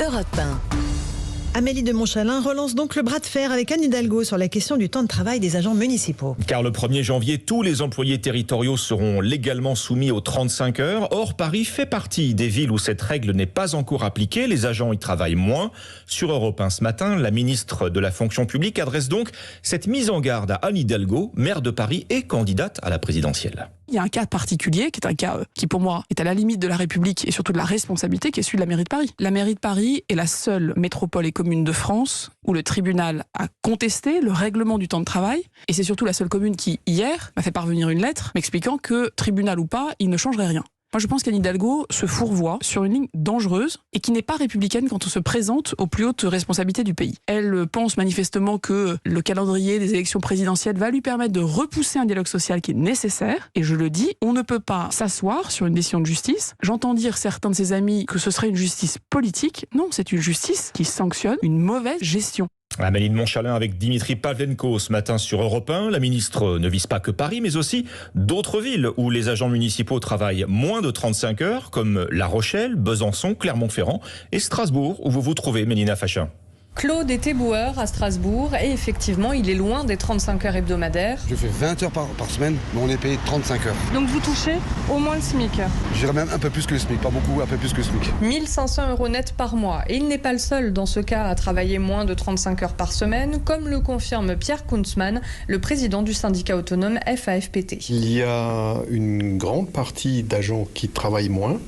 Europe 1. Amélie de Montchalin relance donc le bras de fer avec Anne Hidalgo sur la question du temps de travail des agents municipaux. Car le 1er janvier, tous les employés territoriaux seront légalement soumis aux 35 heures. Or, Paris fait partie des villes où cette règle n'est pas encore appliquée. Les agents y travaillent moins. Sur Europe 1 ce matin, la ministre de la fonction publique adresse donc cette mise en garde à Anne Hidalgo, maire de Paris et candidate à la présidentielle. Il y a un cas particulier qui est un cas qui pour moi est à la limite de la République et surtout de la responsabilité qui est celui de la mairie de Paris. La mairie de Paris est la seule métropole et commune de France où le tribunal a contesté le règlement du temps de travail et c'est surtout la seule commune qui hier m'a fait parvenir une lettre m'expliquant que tribunal ou pas, il ne changerait rien. Moi, je pense qu'Anne Hidalgo se fourvoie sur une ligne dangereuse et qui n'est pas républicaine quand on se présente aux plus hautes responsabilités du pays. Elle pense manifestement que le calendrier des élections présidentielles va lui permettre de repousser un dialogue social qui est nécessaire. Et je le dis, on ne peut pas s'asseoir sur une décision de justice. J'entends dire certains de ses amis que ce serait une justice politique. Non, c'est une justice qui sanctionne une mauvaise gestion. Amélie de Montchalin avec Dimitri Pavlenko ce matin sur Europe 1. La ministre ne vise pas que Paris, mais aussi d'autres villes où les agents municipaux travaillent moins de 35 heures, comme La Rochelle, Besançon, Clermont-Ferrand et Strasbourg, où vous vous trouvez, Mélina Fachin. Claude est éboueur à Strasbourg et effectivement, il est loin des 35 heures hebdomadaires. Je fais 20 heures par semaine, mais on est payé 35 heures. Donc vous touchez au moins le SMIC? J'irais même un peu plus que le SMIC, pas beaucoup, un peu plus que le SMIC. 1500 € net par mois. Et il n'est pas le seul dans ce cas à travailler moins de 35 heures par semaine, comme le confirme Pierre Kunzmann, le président du syndicat autonome FAFPT. Il y a une grande partie d'agents qui travaillent moins,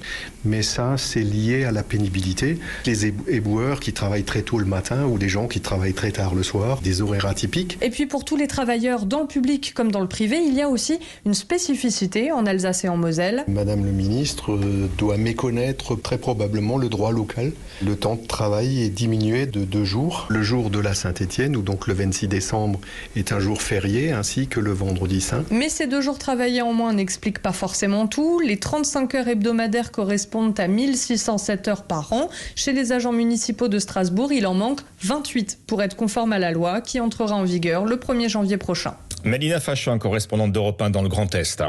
mais ça c'est lié à la pénibilité. Les éboueurs qui travaillent très tôt le matin, ou des gens qui travaillent très tard le soir, des horaires atypiques. Et puis pour tous les travailleurs dans le public comme dans le privé, il y a aussi une spécificité en Alsace et en Moselle. Madame le ministre doit méconnaître très probablement le droit local. Le temps de travail est diminué de 2 jours. Le jour de la Saint-Étienne, où donc le 26 décembre est un jour férié, ainsi que le vendredi saint. Mais ces 2 jours travaillés en moins n'expliquent pas forcément tout. Les 35 heures hebdomadaires correspondent à 1607 heures par an. Chez les agents municipaux de Strasbourg, il en manque 28 pour être conforme à la loi qui entrera en vigueur le 1er janvier prochain. Mélina Fachin, correspondante d'Europe 1 dans le Grand Est.